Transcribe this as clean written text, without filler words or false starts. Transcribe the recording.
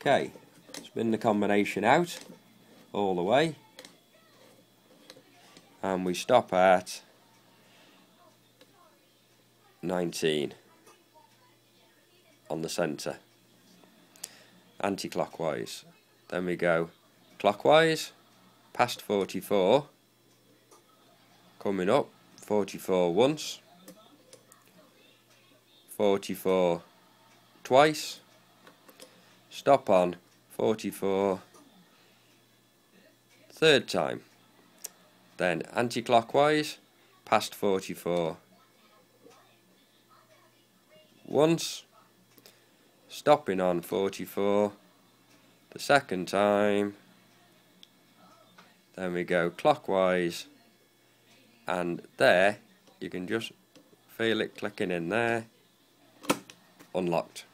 Okay, spin the combination out all the way, and we stop at 19 on the centre, anti-clockwise. Then we go clockwise, past 44, coming up, 44 once, 44 twice, stop on 44 third time, then anti-clockwise, past 44 once, stopping on 44 the second time, then we go clockwise, and there you can just feel it clicking in there, unlocked.